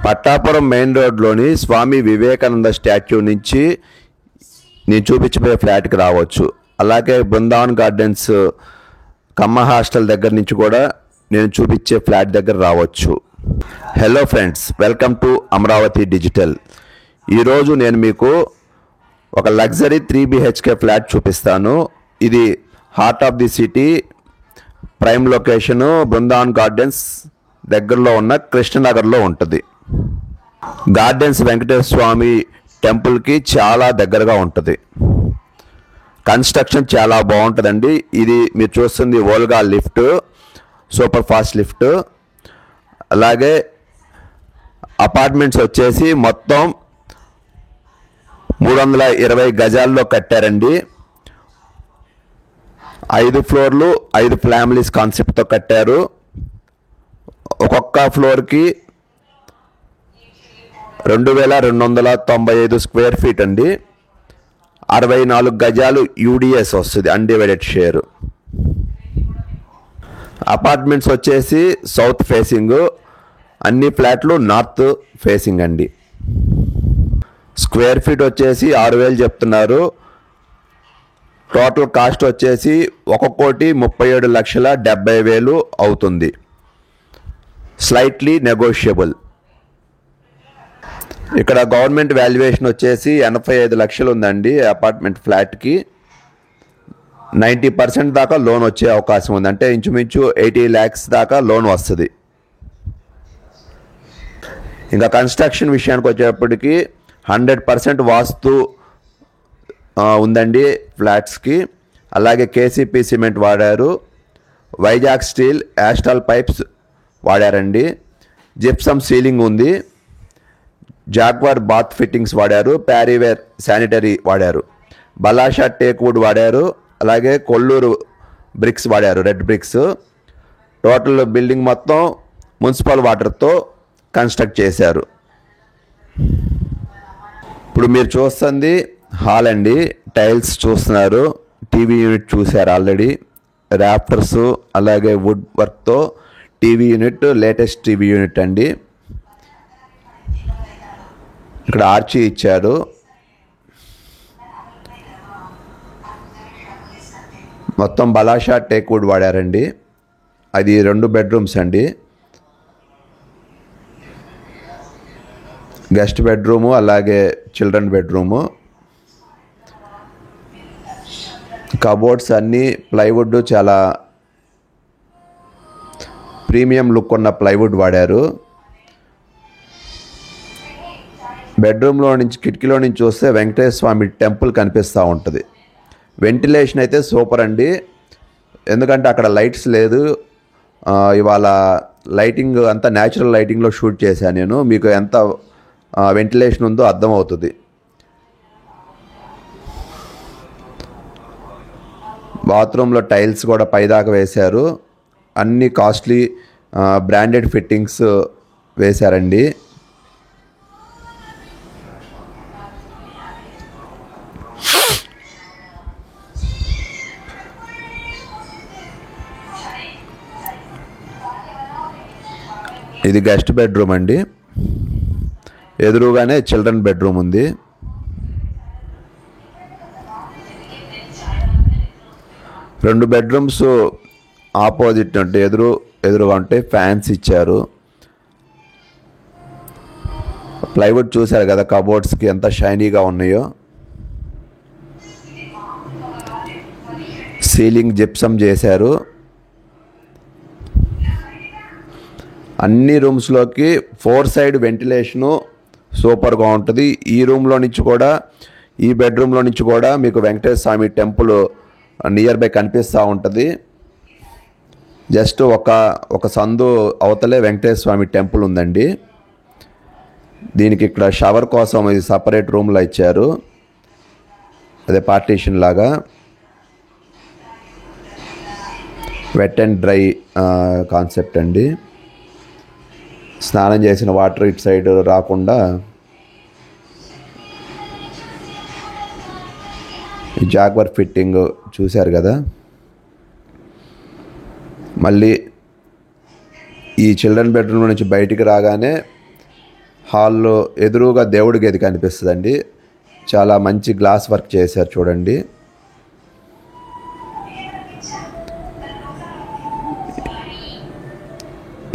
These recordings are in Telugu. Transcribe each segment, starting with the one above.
పట్టాపురం మెయిన్ రోడ్లోని స్వామి వివేకానంద స్టాచ్యూ నుంచి నేను చూపించబోయే ఫ్లాట్కి రావచ్చు. అలాగే బృందావన్ గార్డెన్స్ కమ్మ హాస్టల్ దగ్గర నుంచి కూడా నేను చూపించే ఫ్లాట్ దగ్గర రావచ్చు. Hello friends, welcome to Amaravati digital. ఈరోజు నేను మీకు ఒక లగ్జరీ 3 BHK ఫ్లాట్ చూపిస్తాను. ఇది heart of the city, prime location, Brindavan gardens దగ్గరలో ఉన్న కృష్ణనగర్లో ఉంటుంది. గార్డెన్స్ వెంకటేశ్వర స్వామి టెంపుల్కి చాలా దగ్గరగా ఉంటుంది. కన్స్ట్రక్షన్ చాలా బాగుంటుందండి. ఇది మీరు చూస్తుంది ఓల్గా లిఫ్ట్, సూపర్ ఫాస్ట్ లిఫ్ట్. అలాగే అపార్ట్మెంట్స్ వచ్చేసి మొత్తం 320 గజాల్లో కట్టారండి. 5 ఫ్లోర్లు, 5 ఫ్యామిలీస్ కాన్సెప్ట్తో కట్టారు. ఒక్కొక్క ఫ్లోర్కి 2295 స్క్వేర్ ఫీట్ అండి. 64 గజాలు యూడిఎస్ వస్తుంది, అన్డివైడెడ్ షేర్. అపార్ట్మెంట్స్ వచ్చేసి సౌత్ ఫేసింగ్, అన్ని ఫ్లాట్లు నార్త్ ఫేసింగ్ అండి. స్క్వేర్ ఫీట్ వచ్చేసి 6000 చెప్తున్నారు. టోటల్ కాస్ట్ వచ్చేసి 1,37,70,000 అవుతుంది. Slightly negotiable. ఇక్కడ గవర్నమెంట్ వాల్యుయేషన్ వచ్చేసి 85 లక్షలు ఉందండి. అపార్ట్మెంట్ ఫ్లాట్కి 90% దాకా లోన్ వచ్చే అవకాశం ఉంది. అంటే ఇంచుమించు 80 lakhs దాకా లోన్ వస్తుంది. ఇంకా కన్స్ట్రక్షన్ విషయానికి వచ్చేటప్పటికి 100% వాస్తు ఉందండి ఫ్లాట్స్కి. అలాగే కేసీపీ సిమెంట్ వాడారు, వైజాగ్ స్టీల్, యాస్టాల్ పైప్స్ వాడారండి. జిప్సమ్ సీలింగ్ ఉంది, జాగ్వార్ బాత్ ఫిట్టింగ్స్ వాడారు, ప్యారీవేర్ శానిటరీ వాడారు, బలాషా టేక్ వుడ్ వాడారు, అలాగే కొల్లూరు బ్రిక్స్ వాడారు, రెడ్ బ్రిక్స్. టోటల్ బిల్డింగ్ మొత్తం మున్సిపల్ వాటర్తో కన్స్ట్రక్ట్ చేశారు. ఇప్పుడు మీరు చూస్తుంది హాల్ అండి. టైల్స్ చూస్తున్నారు, టీవీ యూనిట్ చూశారు ఆల్రెడీ, ర్యాఫ్టర్స్ అలాగే వుడ్ వర్క్తో TV unit, latest TV unit అండి. ఇక్కడ ఆర్చి ఇచ్చారు. మొత్తం బలాషా టేక్ వుడ్ వాడారండి. అది 2 బెడ్రూమ్స్ అండి. గెస్ట్ బెడ్రూము అలాగే చిల్డ్రన్ బెడ్రూము. కబోర్డ్స్ అన్నీ ప్లైవుడ్, చాలా ప్రీమియం లుక్ ఉన్న ప్లైవుడ్ వాడారు. బెడ్రూమ్లో నుంచి, కిటికీలో నుంచి చూస్తే వెంకటేశ్వర స్వామి టెంపుల్ కనిపిస్తూ ఉంటుంది. వెంటిలేషన్ అయితే సూపర్ అండి, ఎందుకంటే అక్కడ లైట్స్ లేదు. ఇవాళ లైటింగ్ అంతా న్యాచురల్ లైటింగ్లో షూట్ చేశాను నేను. మీకు ఎంత వెంటిలేషన్ ఉందో అర్థమవుతుంది. బాత్రూంలో టైల్స్ కూడా పైదాకా వేశారు. అన్ని కాస్ట్లీ బ్రాండెడ్ ఫిట్టింగ్స్ వేశారండి. ఇది గెస్ట్ బెడ్రూమ్ అండి. ఎదురుగానే చిల్డ్రన్ బెడ్రూమ్ ఉంది. రెండు బెడ్రూమ్స్ ఆపోజిట్ అంటే ఎదురుగా ఉంటే ఫ్యాన్స్ ఇచ్చారు. ప్లైవుడ్ చూశారు కదా, కబోర్డ్స్కి ఎంత షైనీగా ఉన్నాయో. సీలింగ్ జిప్సమ్ చేశారు. అన్ని రూమ్స్లోకి 4 సైడ్ వెంటిలేషను సూపర్గా ఉంటుంది. ఈ రూమ్లో నుంచి కూడా, ఈ బెడ్రూమ్లో నుంచి కూడా మీకు వెంకటేశ్వర స్వామి టెంపుల్ నియర్ బై కనిపిస్తూ ఉంటుంది. జస్ట్ ఒక సందు అవతలే వెంకటేశ్వర స్వామి టెంపుల్ ఉందండి. దీనికి ఇక్కడ షవర్ కోసం ఇది సపరేట్ రూమ్లో ఇచ్చారు, అదే పార్టీషన్ లాగా. వెట్ అండ్ డ్రై కాన్సెప్ట్ అండి. స్నానం చేసిన వాటర్ ఇటు సైడ్ రాకుండా ఈ జాగ్వర్ ఫిట్టింగ్ చూశారు కదా. మళ్ళీ ఈ చిల్డ్రన్ బెడ్రూమ్ నుంచి బయటికి రాగానే హాల్లో ఎదురుగా దేవుడి గది కనిపిస్తుందండి. చాలా మంచి గ్లాస్ వర్క్ చేశారు చూడండి.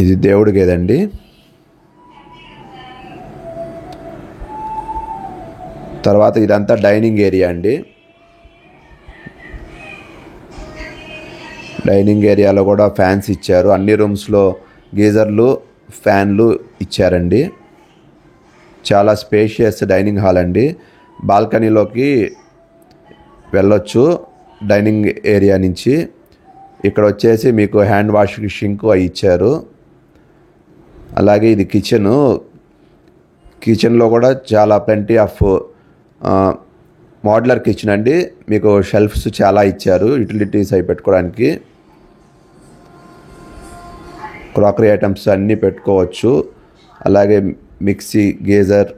ఇది దేవుడి గది అండి. తర్వాత ఇదంతా డైనింగ్ ఏరియా అండి. డైనింగ్ ఏరియాలో కూడా ఫ్యాన్స్ ఇచ్చారు. అన్ని రూమ్స్లో గీజర్లు, ఫ్యాన్లు ఇచ్చారండి. చాలా స్పేషియస్ డైనింగ్ హాల్ అండి. బాల్కనీలోకి వెళ్ళొచ్చు డైనింగ్ ఏరియా నుంచి. ఇక్కడ వచ్చేసి మీకు హ్యాండ్ వాష్ షింక్ అవి ఇచ్చారు. అలాగే ఇది కిచెన్లో కూడా చాలా ప్లెంటీ ఆఫ్ మోడ్యులర్ కిచెన్ అండి. మీకు షెల్ఫ్స్ చాలా ఇచ్చారు యూటిలిటీస్ అవి పెట్టుకోవడానికి. క్రాకరీ ఐటమ్స్ అన్నీ పెట్టుకోవచ్చు. అలాగే మిక్సీ, గీజర్,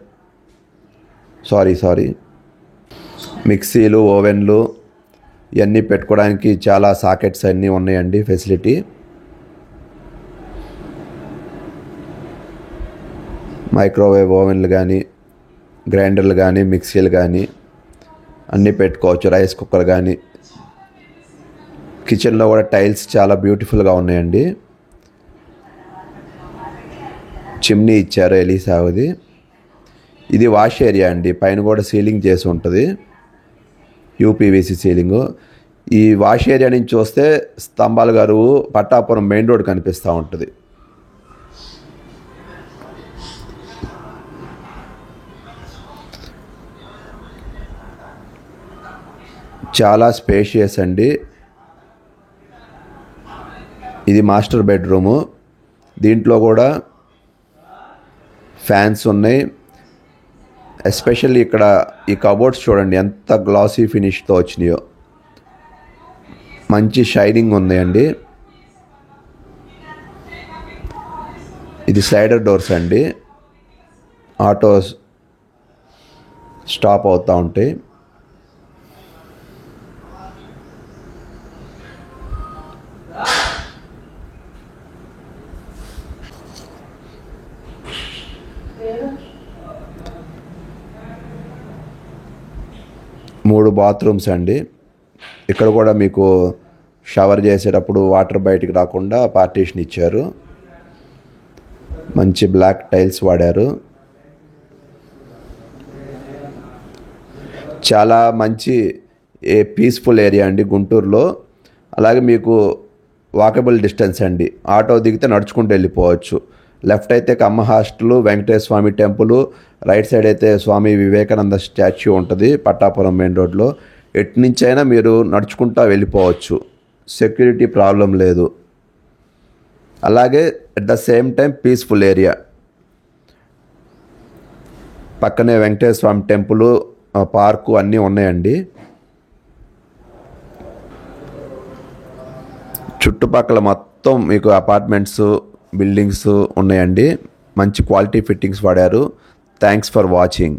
మిక్సీలు, ఓవెన్లు ఇవన్నీ పెట్టుకోవడానికి చాలా సాకెట్స్ అన్నీ ఉన్నాయండి ఫెసిలిటీ. మైక్రోవేవ్ ఓవెన్లు కానీ, గ్రైండర్లు కానీ, మిక్సీలు కానీ అన్నీ పెట్టుకోవచ్చు. రైస్ కుక్కర్ కానీ. కిచెన్లో కూడా టైల్స్ చాలా బ్యూటిఫుల్గా ఉన్నాయండి. చిమ్నీ ఇచ్చారు ఎలీసావుది. ఇది వాష్ ఏరియా అండి. పైన కూడా సీలింగ్ చేసి ఉంటుంది, యూపీవీసీ సీలింగు. ఈ వాష్ ఏరియా నుంచి చూస్తే స్తంభాల గరువు, పట్టాపురం మెయిన్ రోడ్ కనిపిస్తూ ఉంటుంది. చాలా స్పేషియస్ అండి. ఇది మాస్టర్ బెడ్రూము. దీంట్లో కూడా ఫ్యాన్స్ ఉన్నాయి. ఎస్పెషల్లీ ఇక్కడ ఈ కబోర్డ్స్ చూడండి ఎంత గ్లాసీ ఫినిష్తో వచ్చినాయో. మంచి షైనింగ్ ఉన్నాయండి. ఇది స్లైడర్ డోర్స్ అండి. ఆటో స్టాప్ అవుతూ ఉంటాయి. మూడు బాత్రూమ్స్ అండి. ఇక్కడ కూడా మీకు షవర్ చేసేటప్పుడు వాటర్ బయటికి రాకుండా పార్టీషన్ ఇచ్చారు. మంచి బ్లాక్ టైల్స్ వాడారు. చాలా మంచి పీస్ఫుల్ ఏరియా అండి గుంటూరులో. అలాగే మీకు వాకబుల్ డిస్టెన్స్ అండి. ఆటో దిగితే నడుచుకుంటూ వెళ్ళిపోవచ్చు. లెఫ్ట్ అయితే కమ్మ హాస్టల్, వెంకటేశ్వర స్వామి టెంపుల్. రైట్ సైడ్ అయితే స్వామి వివేకానంద స్టాచ్యూ ఉంటుంది పట్టాపురం మెయిన్ రోడ్లో. ఎటు నుంచి అయినా మీరు నడుచుకుంటూ వెళ్ళిపోవచ్చు. సెక్యూరిటీ ప్రాబ్లం లేదు. అలాగే at the same time peaceful area. పక్కనే వెంకటేశ్వర స్వామి టెంపుల్, పార్కు అన్నీ ఉన్నాయండి. చుట్టుపక్కల మొత్తం మీకు అపార్ట్మెంట్స్, బిల్డింగ్స్ ఉన్నాయండి. మంచి క్వాలిటీ ఫిట్టింగ్స్ వాడారు. Thanks for watching.